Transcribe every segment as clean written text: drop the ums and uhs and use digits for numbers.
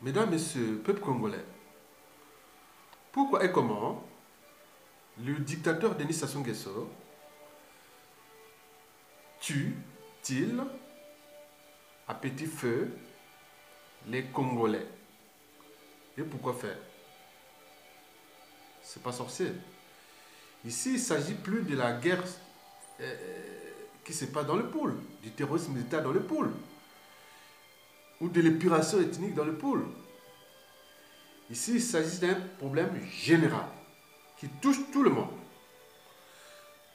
Mesdames, Messieurs, peuple congolais, pourquoi et comment le dictateur Denis Sassou Nguesso tue-t-il à petit feu les Congolais? Et pourquoi faire? C'est pas sorcier. Ici, il ne s'agit plus de la guerre qui se passe dans le pôle, du terrorisme militaire dans le pôle, ou de l'épuration ethnique dans le pôle. Ici, il s'agit d'un problème général qui touche tout le monde.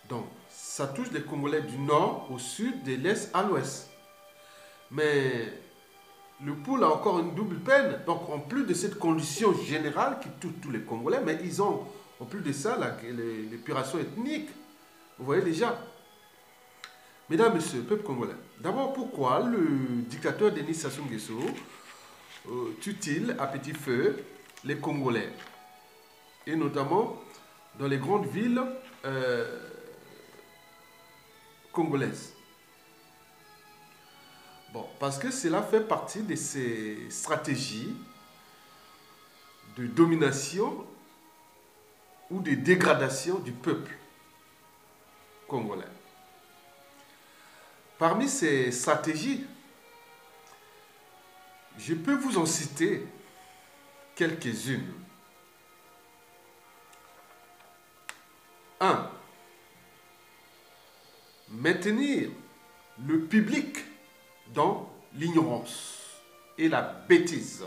Donc, ça touche les Congolais du nord au sud, de l'est à l'ouest. Mais le pôle a encore une double peine. Donc, en plus de cette condition générale qui touche tous les Congolais, mais ils ont, en plus de ça, l'épuration ethnique. Vous voyez déjà. Mesdames, Messieurs, peuple congolais, d'abord, pourquoi le dictateur Denis Sassou Nguesso tue-t-il à petit feu les Congolais? Et notamment dans les grandes villes congolaises. Bon, parce que cela fait partie de ces stratégies de domination ou de dégradation du peuple congolais. Parmi ces stratégies, je peux vous en citer quelques-unes. 1. Maintenir le public dans l'ignorance et la bêtise.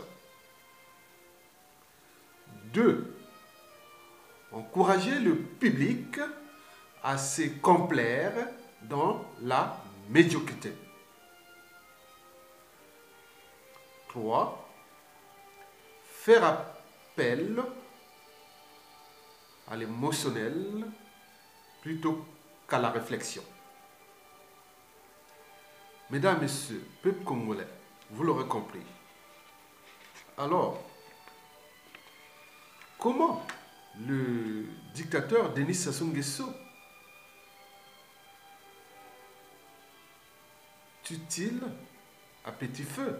2. Encourager le public à se complaire dans la médiocrité. 3. Faire appel à l'émotionnel plutôt qu'à la réflexion. Mesdames, Messieurs, peuple congolais, vous l'aurez compris. Alors, comment le dictateur Denis Sassou Nguesso tue-t-il à petit feu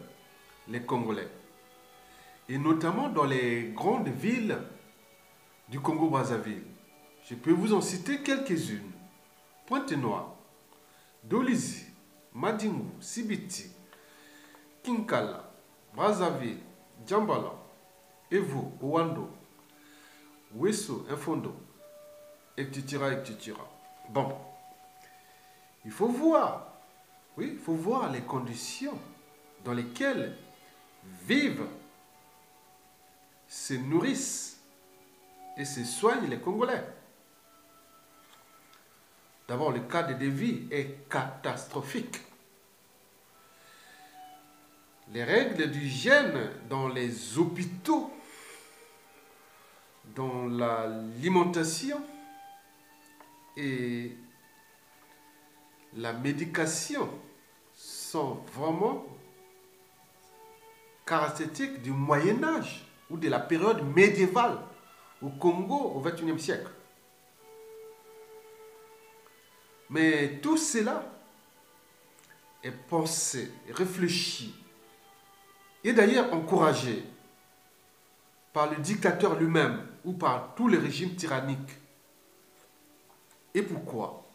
les Congolais? Et notamment dans les grandes villes du Congo-Brazzaville. Je peux vous en citer quelques-unes. Pointe-Noire, Dolisie, Madingu, Sibiti, Kinkala, Brazzaville, Djambala, Evo, Ouando, Wesso, Infondo, etc., etc. Bon, il faut voir, oui, il faut voir les conditions dans lesquelles vivent, se nourrissent et se soignent les Congolais. D'abord, le cas de vie est catastrophique. Les règles d'hygiène dans les hôpitaux, dans l'alimentation et la médication sont vraiment caractéristiques du Moyen-Âge ou de la période médiévale au Congo au XXIe siècle. Mais tout cela est pensé, réfléchi et d'ailleurs encouragé par le dictateur lui-même ou par tous les régimes tyranniques. Et pourquoi?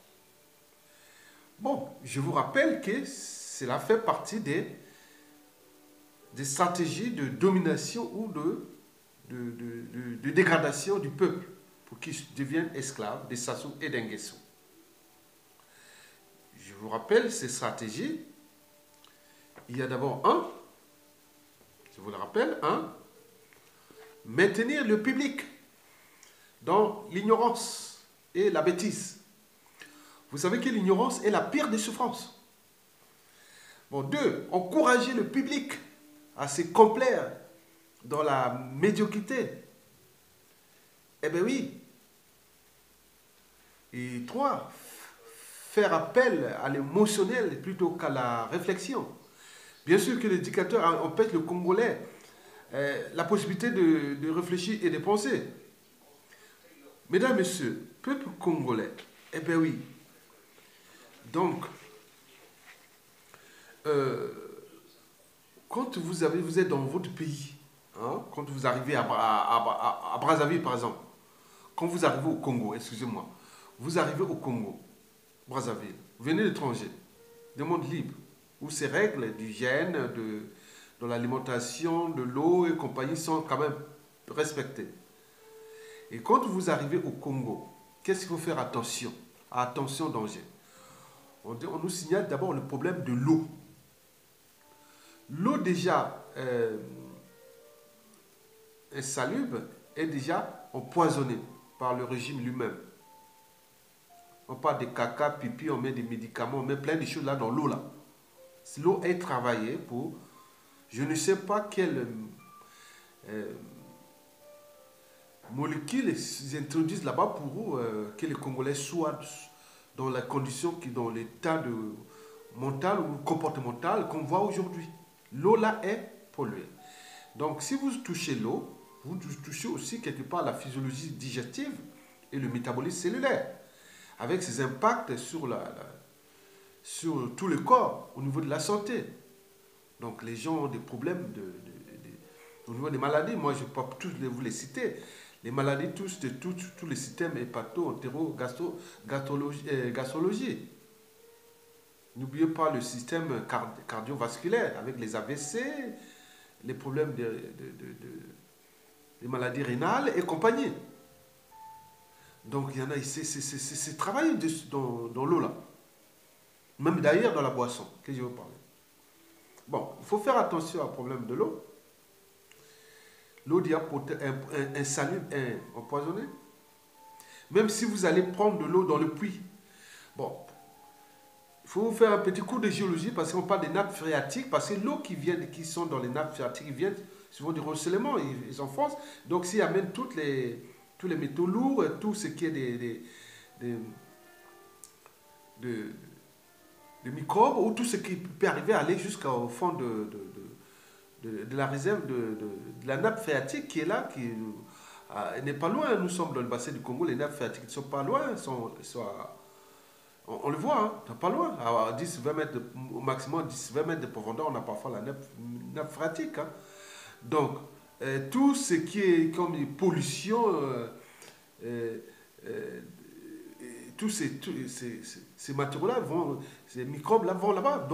Bon, je vous rappelle que cela fait partie des stratégies de domination ou de dégradation du peuple pour qu'il devienne esclave de Sassou et d'Nguesso. Je vous rappelle ces stratégies. Il y a d'abord je vous le rappelle, maintenir le public dans l'ignorance et la bêtise. Vous savez que l'ignorance est la pire des souffrances. Bon, 2, encourager le public à se complaire dans la médiocrité. Eh bien oui. Et 3, faire appel à l'émotionnel plutôt qu'à la réflexion. Bien sûr que le dictateur empêche le Congolais la possibilité de réfléchir et de penser. Mesdames, Messieurs, peuple congolais, eh bien oui. Donc, quand vous êtes dans votre pays, hein, quand vous arrivez à Brazzaville, par exemple, quand vous arrivez au Congo, excusez-moi, vous arrivez au Congo, Brazzaville, vous venez d'étranger, des mondes libres, où ces règles d'hygiène, de l'alimentation, de l'eau et compagnie sont quand même respectées. Et quand vous arrivez au Congo, qu'est-ce qu'il faut faire attention? Attention, danger. On nous signale d'abord le problème de l'eau. L'eau déjà insalubre est déjà empoisonnée par le régime lui-même. On parle de caca, pipi, on met des médicaments, on met plein de choses là dans l'eau là. L'eau est travaillée pour, je ne sais pas quelle molécules ils introduisent là-bas pour que les Congolais soient dans la condition, dans l'état de mental ou comportemental qu'on voit aujourd'hui. L'eau là est polluée. Donc si vous touchez l'eau, vous touchez aussi quelque part la physiologie digestive et le métabolisme cellulaire, avec ses impacts sur, sur tout le corps au niveau de la santé. Donc les gens ont des problèmes au niveau des maladies. Moi, je ne vais pas tous vous les citer. Les maladies touchent tous les systèmes hépato, entéro, gastrologie. N'oubliez pas le système cardiovasculaire avec les AVC, les problèmes des maladies rénales et compagnie. Donc il y en a, c'est travaillé dans l'eau là. Même d'ailleurs dans la boisson que je veux parler. Bon, il faut faire attention au problème de l'eau. L'eau insalubre, empoisonnée. Même si vous allez prendre de l'eau dans le puits. Bon, il faut vous faire un petit cours de géologie parce qu'on parle des nappes phréatiques. Parce que l'eau qui sont dans les nappes phréatiques, ils viennent souvent du ruissellement, ils s'enfoncent. Donc s'ils amènent tous les métaux lourds, tout ce qui est des microbes ou tout ce qui peut arriver à aller jusqu'au fond de la réserve de la nappe phréatique qui est là, qui n'est pas loin. Nous sommes dans le bassin du Congo, les nappes phréatiques ne sont pas loin, on le voit, hein, pas loin. À 10-20 mètres, au maximum 10-20 mètres de profondeur, on a parfois la nappe phréatique. Hein. Donc, tout ce qui est comme les pollutions, tous ces matériaux-là, ces microbes-là vont là-bas,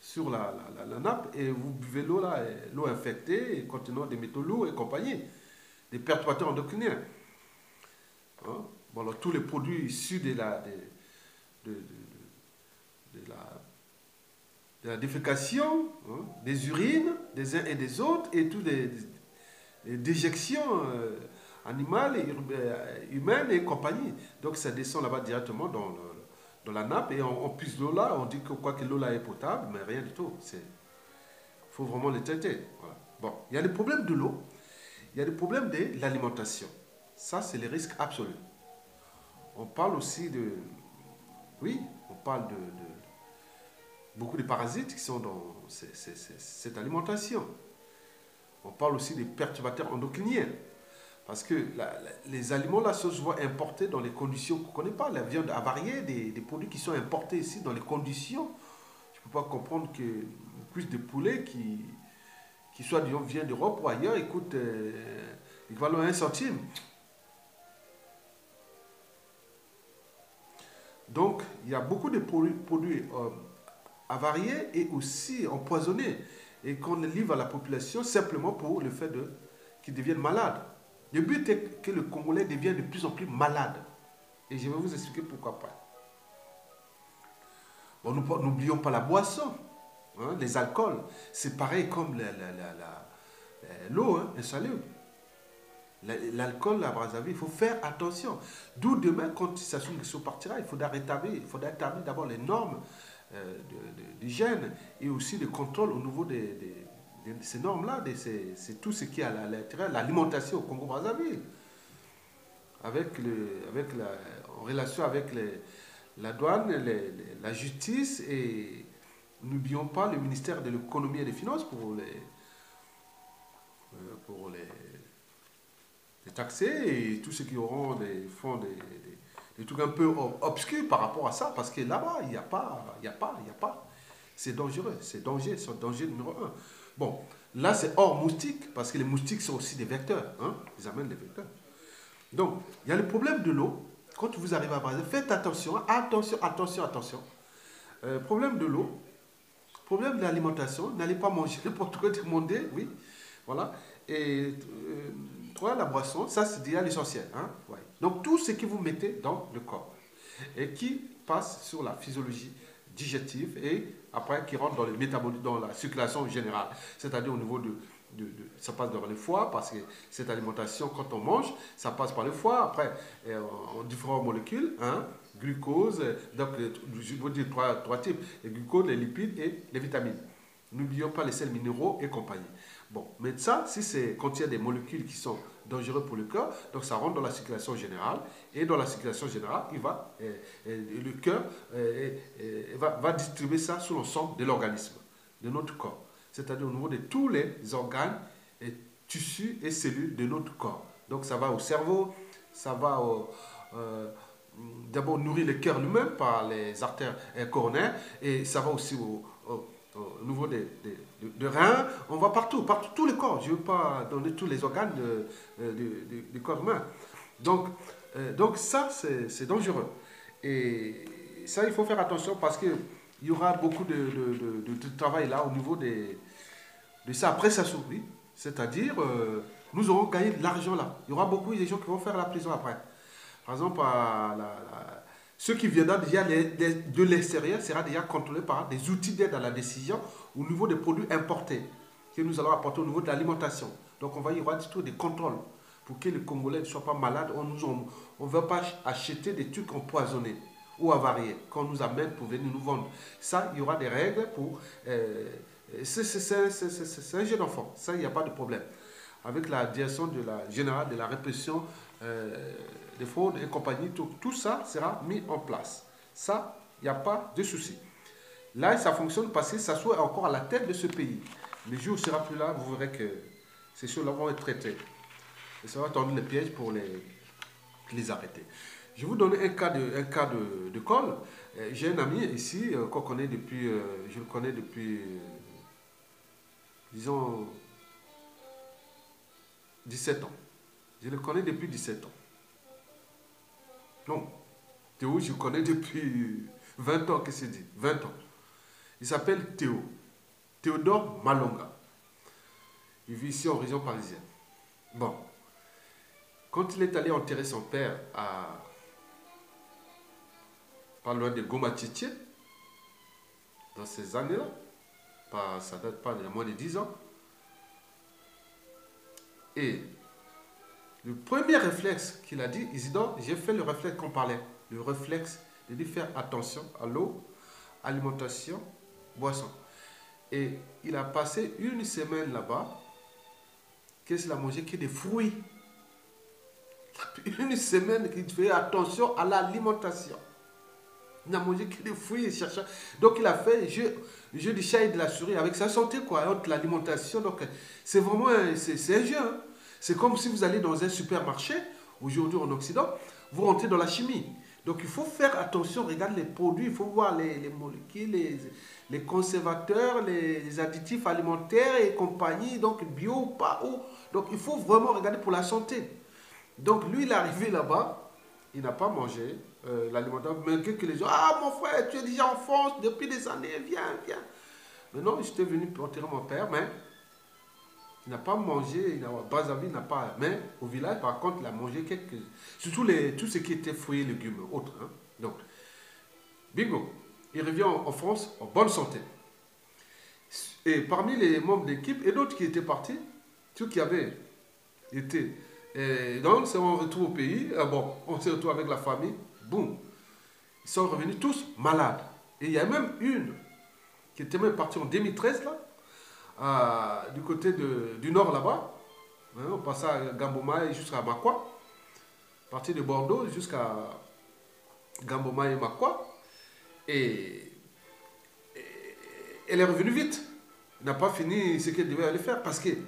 sur la nappe, et vous buvez l'eau là, l'eau infectée, contenant des métaux lourds et compagnie, des perturbateurs endocriniens. Hein? Bon, alors, tous les produits issus de la défécation, hein, des urines des uns et des autres, et toutes les déjections animales, humaines et compagnie. Donc ça descend là-bas directement dans la nappe, et on puise l'eau là, on dit que quoi que l'eau là est potable, mais rien du tout. Il faut vraiment les traiter. Voilà. Bon, il y a des problèmes de l'eau, il y a des problèmes de l'alimentation. Ça, c'est les risques absolus. On parle aussi oui, on parle de beaucoup de parasites qui sont dans cette alimentation. On parle aussi des perturbateurs endocriniens. Parce que les aliments là sont souvent importés dans les conditions qu'on ne connaît pas. La viande avariée, des produits qui sont importés ici dans les conditions. Je ne peux pas comprendre qu'une cuisse de poulet qui soit vient d'Europe ou ailleurs, il coûte équivalent à 1 centime. Donc, il y a beaucoup de produits avariés et aussi empoisonnés et qu'on livre à la population simplement pour le fait qu'ils deviennent malades. Le but est que le Congolais devienne de plus en plus malade. Et je vais vous expliquer pourquoi pas. Bon, n'oublions pas la boisson, hein, les alcools. C'est pareil comme l'eau, hein, insalubre. L'alcool à Brazzaville, il faut faire attention. D'où demain, quand Sassou Nguesso partira, il faudra établir d'abord les normes d'hygiène et aussi de contrôle au niveau de ces normes-là. C'est tout ce qui est à l'intérieur, l'alimentation au Congo-Brazzaville. En relation avec la douane, la justice, et n'oublions pas le ministère de l'économie et des finances pour les taxés, et tous ceux qui auront des fonds, des trucs un peu obscurs par rapport à ça, parce que là-bas, il n'y a pas. C'est dangereux, c'est danger numéro un. Bon, Là, c'est hors moustique, parce que les moustiques sont aussi des vecteurs. Hein? Ils amènent des vecteurs. Donc, il y a le problème de l'eau. Quand vous arrivez à Brazzaville, faites attention, attention, attention, attention. Problème de l'eau, problème de l'alimentation, n'allez pas manger n'importe quoi, demander, oui. Voilà. Et trois, la boisson, ça c'est déjà l'essentiel. Hein? Ouais. Donc, tout ce que vous mettez dans le corps et qui passe sur la physiologie digestive et après qui rentre dans le métabolisme, dans la circulation générale, c'est-à-dire au niveau ça passe dans le foie parce que cette alimentation, quand on mange, ça passe par le foie, après en différentes molécules, hein, glucose, donc je vous dire trois types, les glucose, les lipides et les vitamines. N'oublions pas les sels minéraux et compagnie. Bon, mais ça, si c'est contient des molécules qui sont dangereuses pour le cœur, donc ça rentre dans la circulation générale, et dans la circulation générale, le cœur va distribuer ça sur l'ensemble de l'organisme, de notre corps, c'est-à-dire au niveau de tous les organes, et tissus et cellules de notre corps. Donc ça va au cerveau, ça va d'abord nourrir le cœur lui-même par les artères coronaires, et ça va aussi au niveau des reins, on va partout, tout le corps. Je ne veux pas donner tous les organes du corps humain. Donc ça, c'est dangereux. Et ça, il faut faire attention parce qu'il y aura beaucoup de travail là au niveau de ça. Après, ça s'oublie. C'est-à-dire, nous aurons gagné de l'argent là. Il y aura beaucoup de gens qui vont faire la prison après. Par exemple, ce qui viendra déjà de l'extérieur sera déjà contrôlé par des outils d'aide à la décision au niveau des produits importés que nous allons apporter au niveau de l'alimentation. Donc on va y avoir des contrôles pour que les Congolais ne soient pas malades. On ne veut pas acheter des trucs empoisonnés ou avariés qu'on nous amène pour venir nous vendre. Ça, il y aura des règles pour... c'est un jeu d'enfant. Ça, il n'y a pas de problème. Avec la direction de la générale de la répression des fraudes et compagnie, tout ça sera mis en place. Ça, il n'y a pas de souci. Là, ça fonctionne parce que ça soit encore à la tête de ce pays. Le jour où il ne sera plus là, vous verrez que ces choses-là vont être traitées. Et ça va tendre les pièges pour les arrêter. Je vais vous donner un cas de col. J'ai un ami ici qu'on connaît depuis, je le connais depuis, disons, 17 ans. Je le connais depuis 17 ans. Non, Théo, je le connais depuis 20 ans, qu'est-ce qu'il dit? 20 ans. Il s'appelle Théo. Théodore Malonga. Il vit ici en région parisienne. Bon. Quand il est allé enterrer son père pas loin de Goma Tchétché, dans ces années-là, ça ne date pas de moins de 10 ans, et le premier réflexe qu'il a dit, Isidore, j'ai fait le réflexe qu'on parlait, le réflexe de lui faire attention à l'eau, alimentation, boisson. Et il a passé une semaine là-bas. Qu'est-ce qu'il a mangé? Que des fruits. Une semaine qu'il fait attention à l'alimentation. Il n'a mangé que des fruits et cherchant. Donc il a fait jeu du chat et de la souris avec sa santé, quoi, entre l'alimentation. Donc c'est vraiment c'est un jeu. Hein. C'est comme si vous allez dans un supermarché, aujourd'hui en Occident, vous rentrez dans la chimie. Donc il faut faire attention, regarde les produits, il faut voir les molécules, les conservateurs, les additifs alimentaires et compagnie, donc bio ou pas. Donc il faut vraiment regarder pour la santé. Donc lui, il est arrivé là-bas, il n'a pas mangé l'alimentation, mais que les gens, ah mon frère, tu es déjà en France depuis des années, viens. Mais non, j'étais venu pour enterrer mon père, mais il n'a pas mangé, Brazzaville n'a pas, mais au village, par contre, il a mangé surtout tout ce qui était fruits et légumes, autres. Hein. Donc, bingo, il revient en France en bonne santé. Et parmi les membres d'équipe et d'autres qui étaient partis, ceux qui avaient été, donc on retrouve au pays, on se retrouve avec la famille, boum, ils sont revenus tous malades. Et il y a même une qui était même partie en 2013 là, du côté du nord là-bas, hein, on passait à Gamboma et jusqu'à Makwa, partie de Bordeaux jusqu'à Gamboma et Makwa, et elle est revenue vite. Elle n'a pas fini ce qu'elle devait aller faire parce qu'elle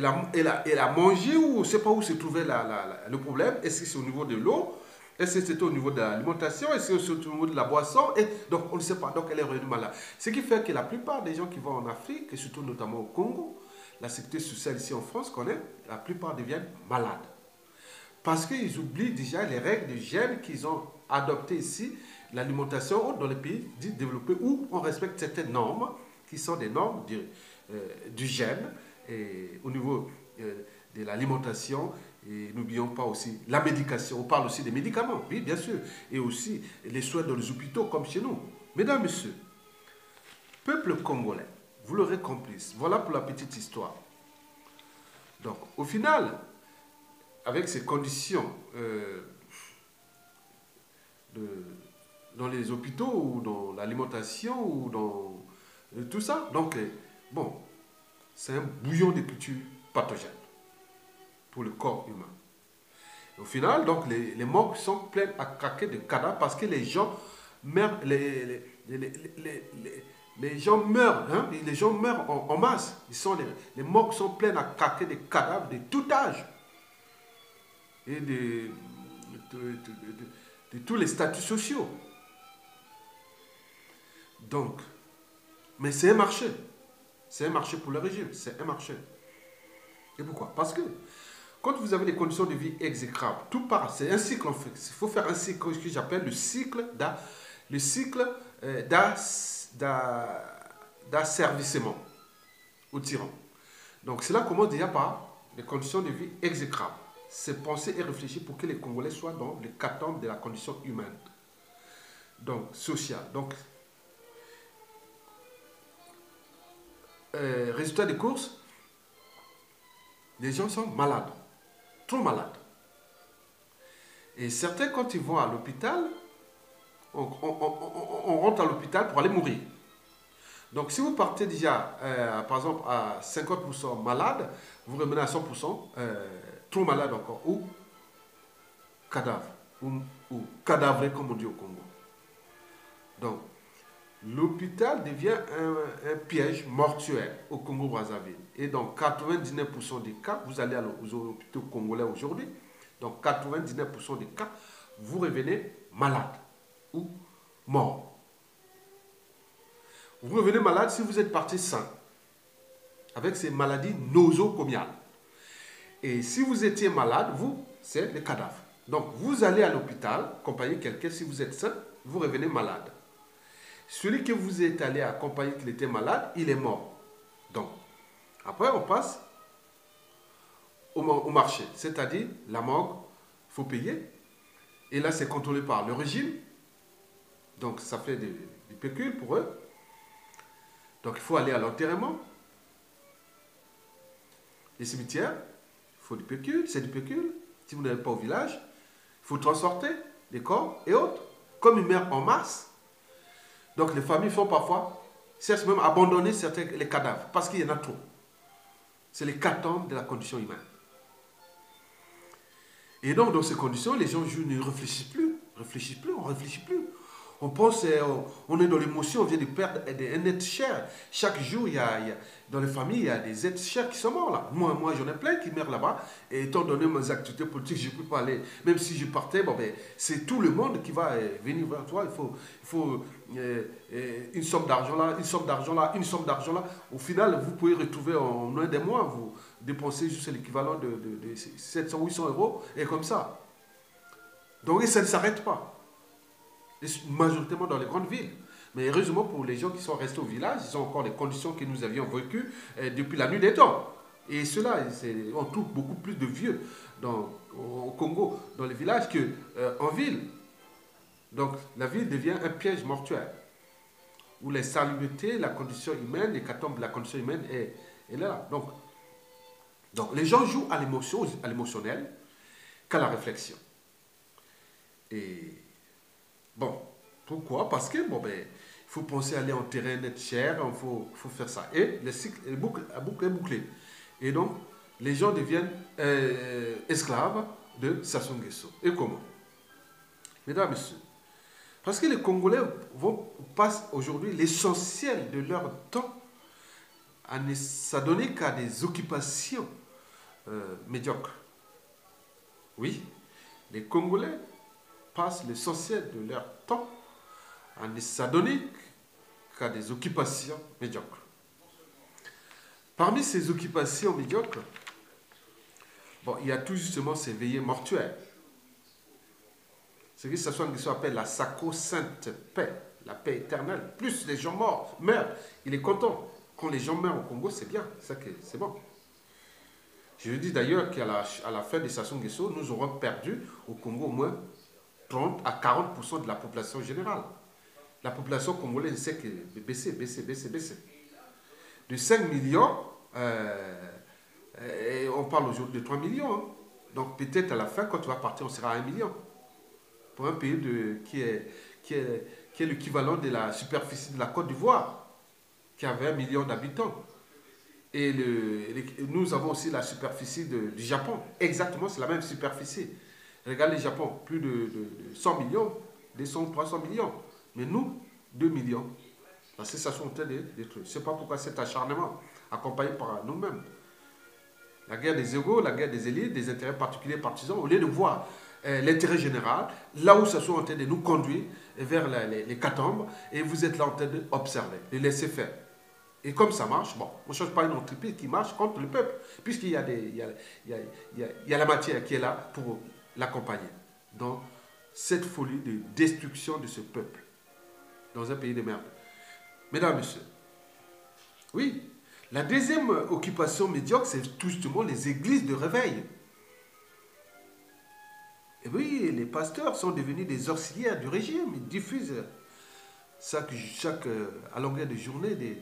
a mangé ou on ne sait pas où se trouvait le problème. Est-ce que c'est au niveau de l'eau? Est-ce que c'était au niveau de l'alimentation? Est-ce que c'était au niveau de la boisson? Et donc, on ne sait pas. Donc, elle est revenue malade. Ce qui fait que la plupart des gens qui vont en Afrique, et surtout notamment au Congo, la sécurité sociale ici en France connaît, la plupart deviennent malades. Parce qu'ils oublient déjà les règles d'hygiène qu'ils ont adoptées ici, l'alimentation dans les pays dits développés où on respecte certaines normes qui sont des normes d'hygiène au niveau de l'alimentation. Et n'oublions pas aussi la médication. On parle aussi des médicaments, oui, bien sûr. Et aussi les soins dans les hôpitaux comme chez nous. Mesdames, Messieurs, peuple congolais, vous l'aurez compris. Voilà pour la petite histoire. Donc, au final, avec ces conditions dans les hôpitaux ou dans l'alimentation ou dans tout ça, donc, bon, c'est un bouillon de culture pathogène pour le corps humain. Et au final, donc, les morgues sont pleines à craquer de cadavres parce que les gens meurent, les gens meurent, hein, les gens meurent en masse. Les morgues sont pleines à craquer de cadavres de tout âge et de tous les statuts sociaux. Donc, mais c'est un marché. C'est un marché pour le régime. C'est un marché. Et pourquoi? Parce que quand vous avez des conditions de vie exécrables, tout part. C'est un cycle en fait. Il faut faire un cycle que j'appelle le cycle d'asservissement au tyran. Donc cela commence déjà par les conditions de vie exécrables. C'est penser et réfléchir pour que les Congolais soient dans l'hécatombe de la condition humaine. Donc, sociale. Donc, résultat des courses, les gens sont malades. Trop malades. Et certains, quand ils vont à l'hôpital, on rentre à l'hôpital pour aller mourir. Donc, si vous partez déjà, par exemple, à 50% malade, vous revenez à 100%, trop malade encore, ou cadavre, ou cadavré, comme on dit au Congo. Donc, l'hôpital devient un piège mortuaire au Congo-Brazzaville. Et dans 99% des cas, vous allez aux hôpitaux congolais aujourd'hui, dans 99% des cas, vous revenez malade ou mort. Vous revenez malade si vous êtes parti sain, avec ces maladies nosocomiales. Et si vous étiez malade, vous, c'est le cadavre. Donc, vous allez à l'hôpital, accompagner quelqu'un, si vous êtes sain, vous revenez malade. Celui que vous êtes allé accompagner qui était malade, il est mort. Donc, après, on passe au marché, c'est-à-dire la morgue, il faut payer. Et là, c'est contrôlé par le régime. Donc, ça fait du pécule pour eux. Donc, il faut aller à l'enterrement. Les cimetières, il faut du pécule, c'est du pécule. Si vous n'allez pas au village, il faut transporter les corps et autres. Comme ils meurent en masse, donc les familles font parfois, cherchent même à abandonner les cadavres, parce qu'il y en a trop. C'est l'hécatombe de la condition humaine. Et donc dans ces conditions, les gens ne réfléchissent plus, on ne réfléchit plus. On pense, on est dans l'émotion, on vient de perdre un être cher. Chaque jour, dans les familles, il y a des êtres chers qui sont morts là. Moi j'en ai plein qui meurent là-bas. Et étant donné mes activités politiques, je ne peux pas aller. Même si je partais, bon, ben, c'est tout le monde qui va venir vers toi. Il faut une somme d'argent là, une somme d'argent là, une somme d'argent là. Au final, vous pouvez retrouver en moins des mois, vous dépensez juste l'équivalent de 700, 800 euros. Et comme ça. Donc ça ne s'arrête pas. Majoritairement dans les grandes villes. Mais heureusement pour les gens qui sont restés au village, ils ont encore les conditions que nous avions vécues depuis la nuit des temps. Et cela, on trouve beaucoup plus de vieux au Congo, dans les villages, qu'en ville. Donc la ville devient un piège mortuaire, où les salubrités, la condition humaine, l'hécatombe de la condition humaine est là. Donc les gens jouent à l'émotionnel qu'à la réflexion. Et bon, pourquoi? Parce que, bon, ben, il faut penser à aller en terrain net cher, il faut faire ça. Et le cycle est bouclé. Et donc, les gens deviennent esclaves de Sassou Nguesso. Et comment? Mesdames, Messieurs, parce que les Congolais passent aujourd'hui l'essentiel de leur temps à ne s'adonner qu'à des occupations médiocres. Oui, les Congolais passent l'essentiel de leur temps à ne s'adonner qu'à des occupations médiocres. Parmi ces occupations médiocres, bon, il y a tout justement ces veillées mortuaires. Ce que Sassou Nguesso appelle la sacro-sainte paix, la paix éternelle. Plus les gens meurent, il est content. Quand les gens meurent au Congo, c'est bien, c'est bon. Je dis d'ailleurs qu'à la fin de Sassou Nguesso, nous aurons perdu au Congo au moins 30 à 40% de la population générale. La population congolaise ne sait que baisser. De 5 millions, on parle aujourd'hui de 3 millions. Hein. Donc peut-être à la fin, quand tu vas partir, on sera à 1 million. Pour un pays qui est l'équivalent de la superficie de la Côte d'Ivoire, qui a 20 millions d'habitants. Et nous avons aussi la superficie du Japon. Exactement, c'est la même superficie. Regarde le Japon, plus de 100 millions, 200, 300 millions. Mais nous, 2 millions. Parce que ça sont en train de détruire. Je ne sais pas pourquoi cet acharnement, accompagné par nous-mêmes. La guerre des égaux, la guerre des élites, des intérêts particuliers, partisans, au lieu de voir l'intérêt général, là où ça sont en train de nous conduire vers les catombes, et vous êtes là en train d'observer, de laisser faire. Et comme ça marche, bon, on ne change pas une entreprise qui marche contre le peuple, puisqu'il y a, la matière qui est là pour l'accompagner. Dans cette folie de destruction de ce peuple, dans un pays de merde. Mesdames, Messieurs, oui, la deuxième occupation médiocre, c'est tout justement les églises de réveil. Et oui, les pasteurs sont devenus des auxiliaires du régime. Ils diffusent à longueur de journée des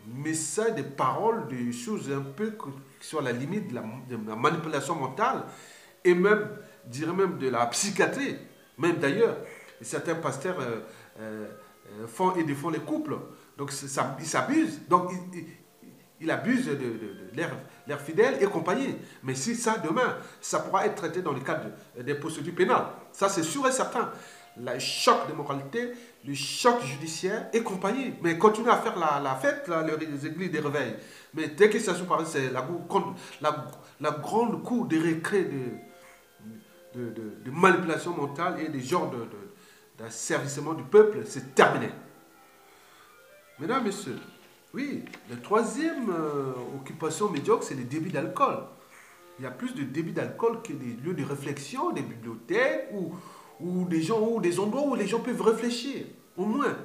messages, des paroles, des choses un peu qui sont à la limite de la manipulation mentale et même, je dirais même de la psychiatrie. Même d'ailleurs, certains pasteurs font et défendent les couples. Donc ils s'abusent. Donc ils abusent de leurs fidèles et compagnie. Mais si ça, demain, ça pourra être traité dans le cadre des procédures pénales. Ça, c'est sûr et certain. Le choc de moralité, le choc judiciaire et compagnie. Mais continuez à faire la fête, là, les églises des réveils. Mais dès que ça se passe, c'est la grande cour de récré de manipulation mentale et des genres d'asservissement du peuple, c'est terminé. Mesdames, Messieurs, oui, la troisième occupation médiocre, c'est le débit d'alcool. Il y a plus de débit d'alcool que des lieux de réflexion, des bibliothèques ou des endroits où les gens peuvent réfléchir, au moins.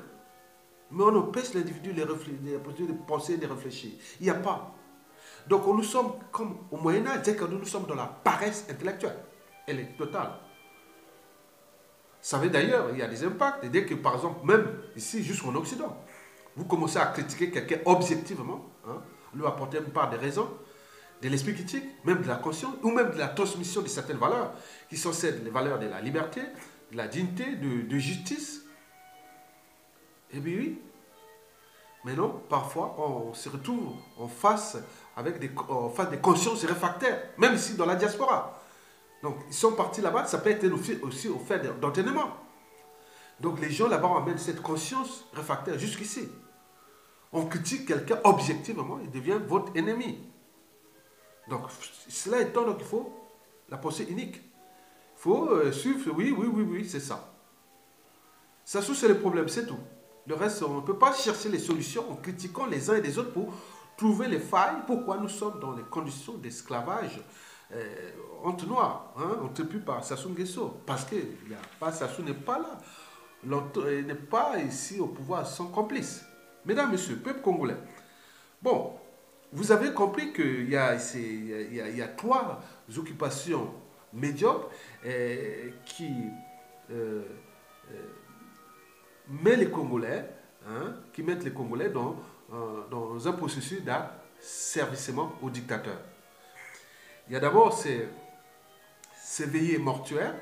Mais on empêche l'individu de penser et de réfléchir. Il n'y a pas. Donc nous sommes comme au Moyen-Âge, c'est que nous sommes dans la paresse intellectuelle. Elle est totale. Vous savez d'ailleurs, il y a des impacts. Dès que, par exemple, même ici, jusqu'en Occident, vous commencez à critiquer quelqu'un objectivement, hein, lui apporter une part des raisons, de l'esprit critique, même de la conscience, ou même de la transmission de certaines valeurs, qui sont celles, les valeurs de la liberté, de la dignité, de justice. Eh bien oui, mais non, parfois, on se retrouve en face des consciences réfractaires, même ici dans la diaspora. Donc, ils sont partis là-bas, ça peut être aussi au fait d'entraînement. Donc, les gens là-bas amènent cette conscience réfractaire jusqu'ici. On critique quelqu'un objectivement, il devient votre ennemi. Donc, cela étant, donc, il faut la pensée unique. Il faut suivre, oui, c'est ça. Ça, c'est le problème, c'est tout. Le reste, on ne peut pas chercher les solutions en critiquant les uns et les autres pour trouver les failles. Pourquoi nous sommes dans les conditions d'esclavage entre noirs, hein, entrepris par Sassou Nguesso. Parce que Sassou n'est pas là. Il n'est pas ici au pouvoir sans complice. Mesdames, Messieurs, peuple congolais. Bon, vous avez compris qu'il y a trois occupations médiocres qui mettent les Congolais dans un processus d'asservissement au dictateur. Il y a d'abord ces veillées mortuaires.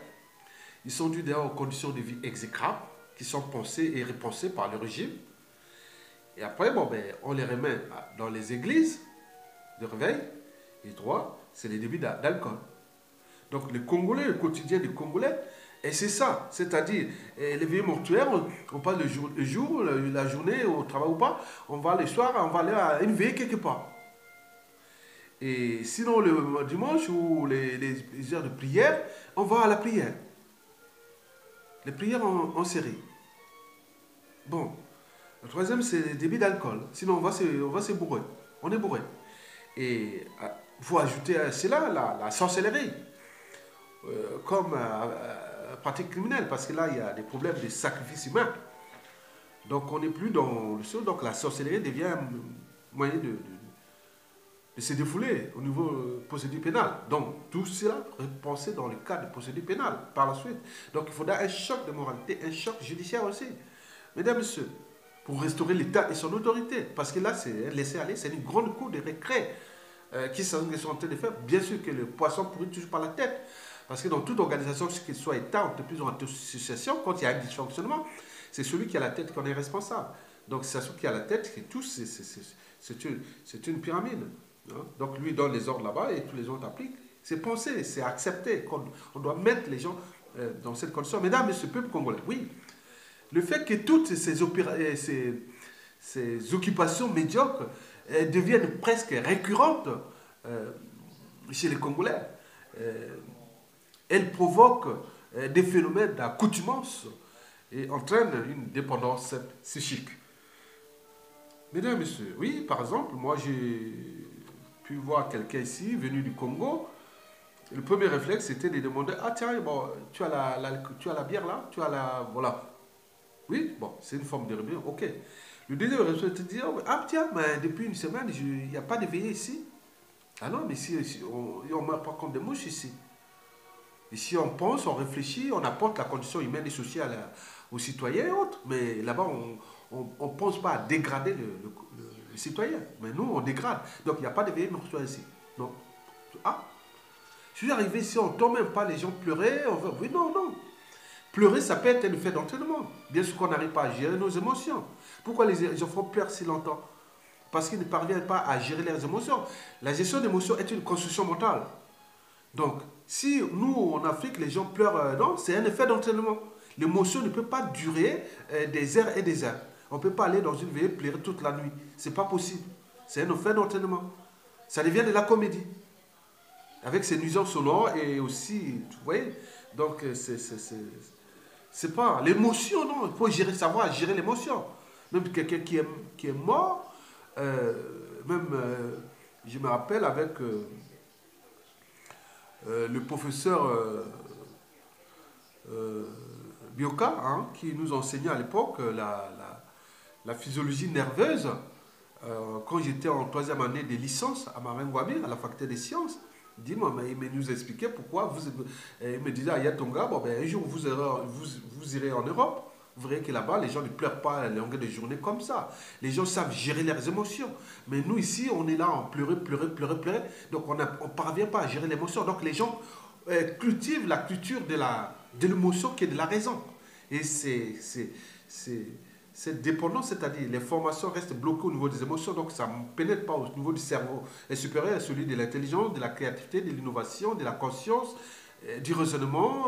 Ils sont dus d'ailleurs aux conditions de vie exécrables qui sont pensées et repensées par le régime. Et après, on les remet dans les églises de réveil. Et trois, c'est les débits d'alcool. Donc le Congolais, le quotidien du Congolais, et c'est ça. C'est-à-dire, les veillées mortuaires, on passe le jour, la journée au travail ou pas, on va le soir, on va aller à une veillée quelque part. Et sinon, le dimanche ou les heures de prière, on va à la prière. Les prières en série. Bon, le troisième, c'est le débit d'alcool. Sinon, on va se bourrer. On est bourré. Et il faut ajouter à cela la sorcellerie, comme pratique criminelle, parce que là, il y a des problèmes de sacrifice humain. Donc, on n'est plus dans le sol. Donc, la sorcellerie devient un moyen de se défouler au niveau procédure pénale. Donc, tout cela repensé dans le cadre de procédure pénale par la suite. Donc, il faudra un choc de moralité, un choc judiciaire aussi. Mesdames, Messieurs, pour restaurer l'État et son autorité. Parce que là, c'est un laisser-aller, c'est une grande cour de récré qui sont en train de faire. Bien sûr que le poisson pourrit toujours par la tête. Parce que dans toute organisation, qu'il soit État, entreprise ou association, quand il y a un dysfonctionnement, c'est celui qui a la tête qui en est responsable. Donc, c'est celui qui a la tête, et tout, c'est une pyramide. Hein? Donc, lui donne les ordres là-bas et tous les autres appliquent. C'est pensé, c'est accepté qu'on doit mettre les gens dans cette condition. Mesdames, Messieurs, peuple congolais, oui. Le fait que toutes ces occupations médiocres deviennent presque récurrentes chez les Congolais, elles provoquent des phénomènes d'accoutumance et entraînent une dépendance psychique. Mesdames et messieurs, oui, par exemple, moi j'ai pu voir quelqu'un ici, venu du Congo. Le premier réflexe, c'était de demander, ah tiens, bon, tu as la bière là, tu as la... Voilà. Oui, bon, c'est une forme de rébellion, ok. Le deuxième réflexe, c'était de dire, ah tiens, mais depuis une semaine, il n'y a pas de veillée ici. Ah non, mais ici on ne meurt pas comme des mouches ici. Ici, on pense, on réfléchit, on apporte la condition humaine et sociale aux citoyens et autres. Mais là-bas, on ne pense pas à dégrader le citoyen. Mais nous, on dégrade. Donc, il n'y a pas de veillée nocturne ici. Non. Ah, je suis arrivé ici, on ne tombe même pas, les gens pleuraient. Oui, non, non. Pleurer, ça peut être un effet d'entraînement. Bien sûr qu'on n'arrive pas à gérer nos émotions. Pourquoi les enfants pleurent si longtemps? Parce qu'ils ne parviennent pas à gérer leurs émotions. La gestion d'émotions est une construction mentale. Donc, si nous, en Afrique, les gens pleurent, non, c'est un effet d'entraînement. L'émotion ne peut pas durer des heures et des heures. On ne peut pas aller dans une veillée pleurer toute la nuit. Ce n'est pas possible. C'est un effet d'entraînement. Ça devient de la comédie. Avec ses nuisances sonores et aussi, vous voyez, donc c'est pas l'émotion, non. Il faut savoir gérer l'émotion. Même quelqu'un qui est mort, je me rappelle avec le professeur Bioka, hein, qui nous enseignait à l'époque la physiologie nerveuse. Quand j'étais en troisième année de licence à Maringouabir, à la faculté des sciences, il nous expliquait pourquoi. Il me disait, Ayatonga, bon, ben, un jour vous irez en Europe. Vous verrez que là-bas, les gens ne pleurent pas à longueur de journée comme ça. Les gens savent gérer leurs émotions. Mais nous, ici, on est là en pleurer. Donc, on ne parvient pas à gérer l'émotion. Donc, les gens cultivent la culture de l'émotion qui est de la raison. Et cette dépendance, c'est-à-dire les formations restent bloquées au niveau des émotions, donc ça ne pénètre pas au niveau du cerveau. Et supérieur à celui de l'intelligence, de la créativité, de l'innovation, de la conscience, du raisonnement,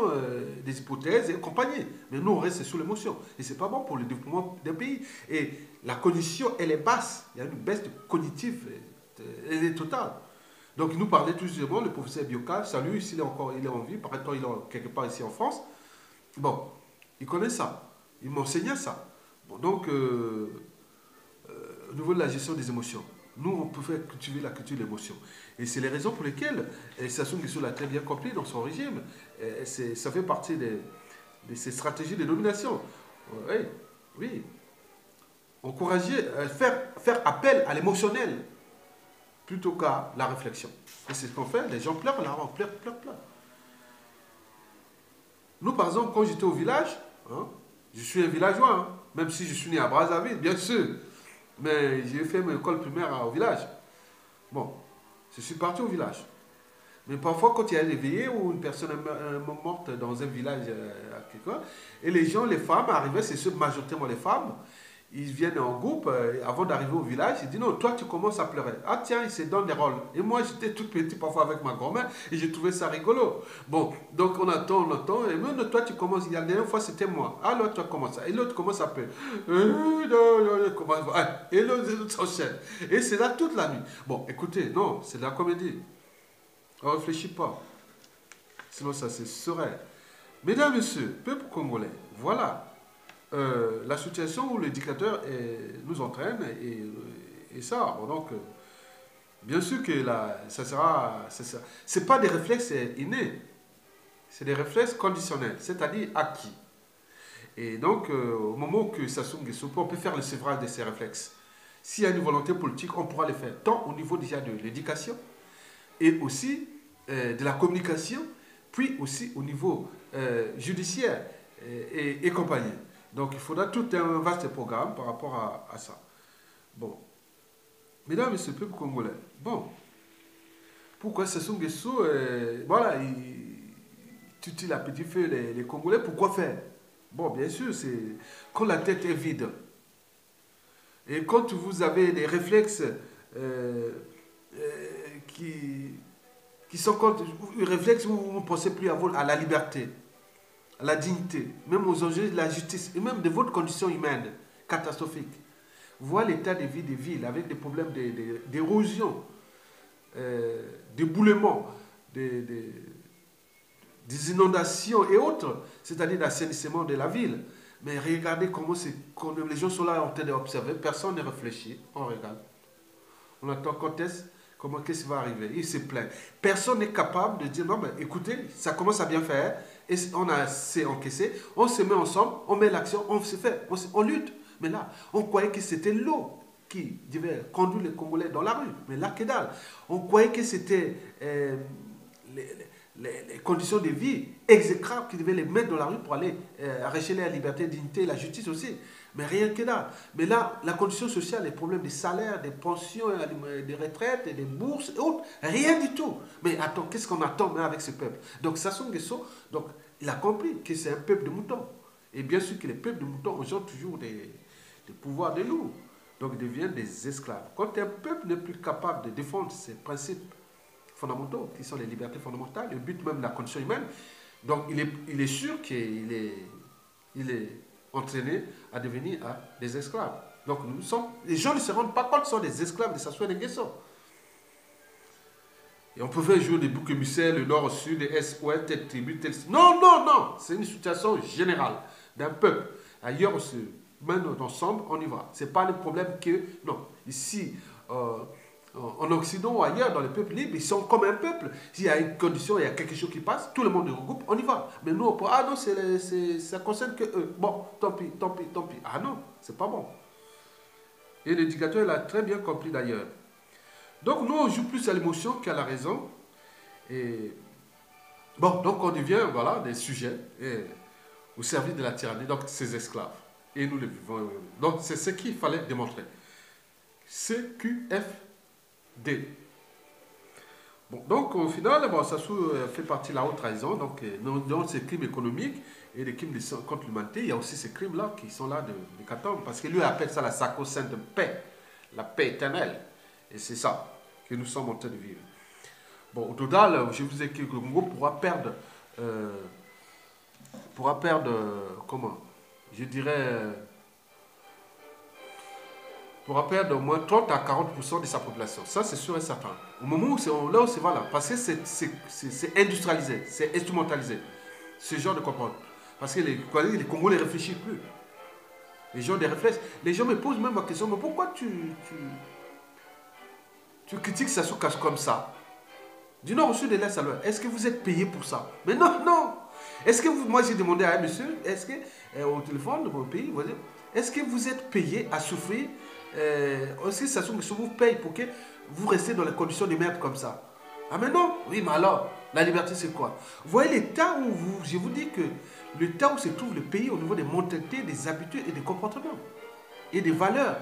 des hypothèses et compagnie. Mais nous, on reste sous l'émotion. Et ce n'est pas bon pour le développement d'un pays. Et la cognition, elle est basse. Il y a une baisse cognitive, elle est totale. Donc, il nous parlait tout justement, le professeur Bioka, salut, il est en vie, par exemple, il est quelque part ici en France. Bon, il connaît ça. Il m'enseignait ça. Bon, donc, au niveau de la gestion des émotions, nous, on peut faire cultiver la culture de l'émotion. Et c'est les raisons pour lesquelles Sassou Nguesso l'a très bien compris dans son régime. Ça fait partie de ses stratégies de domination. Oui, oui. Encourager, faire appel à l'émotionnel plutôt qu'à la réflexion. Et c'est ce qu'on fait. Les gens pleurent, là, on pleure. Nous, par exemple, quand j'étais au village, hein, je suis un villageois, hein, même si je suis né à Brazzaville, bien sûr. Mais j'ai fait mon école primaire au village. Bon, je suis parti au village. Mais parfois, quand il y a des veillées ou une personne est morte dans un village, et les gens, les femmes arrivaient, c'est majoritairement les femmes, ils viennent en groupe, avant d'arriver au village, ils disent non, toi tu commences à pleurer. Ah tiens, ils se donnent des rôles. Et moi j'étais tout petit parfois avec ma grand-mère et j'ai trouvé ça rigolo. Bon, donc on attend, et même toi tu commences, la dernière fois c'était moi. Alors tu commences ça. Et l'autre commence à pleurer. Et l'autre s'enchaîne. Et c'est là toute la nuit. Bon, écoutez, non, c'est de la comédie. On ne réfléchit pas. Sinon ça se serait. Mesdames, Messieurs, peuple congolais, voilà. La situation où le dictateur nous entraîne et ça. Bon, donc, bien sûr que là, ça sera. C'est pas des réflexes innés, c'est des réflexes conditionnels, c'est-à-dire acquis. Et donc, au moment que Sassou Nguesso, on peut faire le sevrage de ces réflexes. S'il y a une volonté politique, on pourra le faire, tant au niveau déjà de l'éducation et aussi de la communication, puis aussi au niveau judiciaire et compagnie. Donc il faudra tout un vaste programme par rapport à ça. Bon. Mesdames et messieurs, peuple congolais. Bon. Pourquoi Sassou Nguesso, voilà, il tutile à petit feu les Congolais, pourquoi faire? Bon, bien sûr, c'est quand la tête est vide. Et quand vous avez des réflexes qui sont contre, les réflexes où vous ne pensez plus à la liberté, à la dignité, même aux enjeux de la justice et même de votre condition humaine catastrophique. Voyez l'état de vie des villes avec des problèmes d'érosion, d'éboulement, des inondations et autres, c'est-à-dire d'assainissement de la ville. Mais regardez comment les gens sont là en train d'observer, personne ne réfléchit, on regarde. On attend qu'est-ce qui va arriver. Il se plaint. Personne n'est capable de dire non, mais écoutez, ça commence à bien faire, et on a assez encaissé, on se met ensemble, on met l'action, on se fait, on lutte. Mais là, on croyait que c'était l'eau qui devait conduire les Congolais dans la rue. Mais là, que dalle. On croyait que c'était les conditions de vie exécrables qui devaient les mettre dans la rue pour aller arracher la liberté, la dignité et la justice aussi. Mais rien que dalle. Mais là, la condition sociale, les problèmes des salaires, des pensions, des retraites, des bourses et autres, rien du tout. Mais attends, qu'est-ce qu'on attend même avec ce peuple? Donc Sassou Nguesso, donc, il a compris que c'est un peuple de moutons. Et bien sûr que les peuples de moutons ont toujours des pouvoirs de loups. Donc ils deviennent des esclaves. Quand un peuple n'est plus capable de défendre ses principes fondamentaux, qui sont les libertés fondamentales, le but même de la condition humaine, donc il est sûr qu'il est entraîné à devenir des esclaves. Donc les gens ne se rendent pas compte qu'ils sont des esclaves de Sassou Nguesso. Et on pouvait jouer des boucs émissaires, le nord au sud, est, ouest, telle tribu, telle... Non, non, non. C'est une situation générale d'un peuple. Ailleurs, on se met ensemble, on y va. Ce n'est pas le problème que... Non, ici, en Occident ou ailleurs, dans les peuples libres, ils sont comme un peuple. S'il y a une condition, il y a quelque chose qui passe, tout le monde regroupe, on y va. Mais nous, on peut... Ah non, ça concerne que eux. Bon, tant pis, tant pis, tant pis. Ah non, c'est pas bon. Et l'éducateur l'a très bien compris d'ailleurs. Donc nous, on joue plus à l'émotion qu'à la raison. Et bon, donc on devient, voilà, des sujets au service de la tyrannie, donc ces esclaves. Et nous les vivons. Donc c'est ce qu'il fallait démontrer. CQFD. Bon, donc au final, bon, Sassou fait partie de la haute trahison, donc dans ces crimes économiques et les crimes contre l'humanité, il y a aussi ces crimes-là qui sont là de Katom, parce que lui appelle ça la sacro-sainte paix, la paix éternelle. Et c'est ça que nous sommes en train de vivre. Bon, au total, je vous ai dit que le Congo pourra perdre, comment? Je dirais, pourra perdre au moins 30 à 40% de sa population. Ça, c'est sûr et certain. Au moment où là où c'est voilà, parce que c'est industrialisé, c'est instrumentalisé, ce genre de comportement. Parce que les Congolais ne réfléchissent plus. Les gens des réflexes. Les gens me posent même la question, mais pourquoi tu critiques Sassou comme ça? Du nord au sud de l'est à l'ouest. Est-ce que vous êtes payé pour ça? Mais non, non. Est-ce que moi j'ai demandé à un monsieur, est-ce que au téléphone de mon pays, est-ce que vous êtes payé à souffrir? Est-ce que Sassou Nguesso vous paye pour que vous restez dans les conditions de merde comme ça? Ah mais non. Oui, mais alors, la liberté c'est quoi? Vous voyez l'état où je vous dis que l'état où se trouve le pays au niveau des mentalités, des habitudes et des comportements et des valeurs.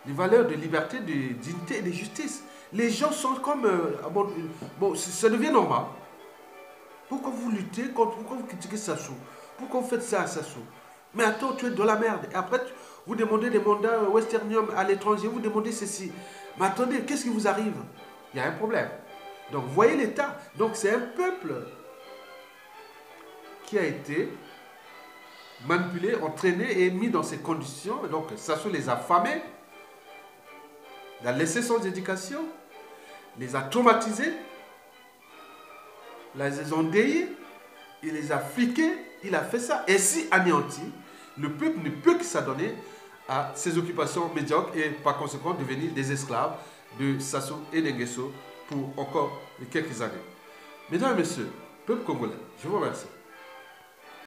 Les valeurs de liberté, de dignité et de justice. Les gens sont comme... bon, ça devient normal. Pourquoi vous luttez contre... Pourquoi vous critiquez Sassou? Pourquoi vous faites ça à Sassou? Mais attends, tu es dans la merde. Et après, vous demandez des mandats Westernium à l'étranger, vous demandez ceci. Mais attendez, qu'est-ce qui vous arrive? Il y a un problème. Donc, voyez l'État. Donc, c'est un peuple qui a été manipulé, entraîné et mis dans ces conditions. Donc, ça se les a affamés, les a laissés sans éducation, les a traumatisés, les a endeuillés, il les a fliqués, il a fait ça. Ainsi anéanti, le peuple ne peut que s'adonner à ses occupations médiocres et par conséquent devenir des esclaves de Sassou et Nguesso pour encore quelques années. Mesdames et messieurs, peuple congolais, je vous remercie.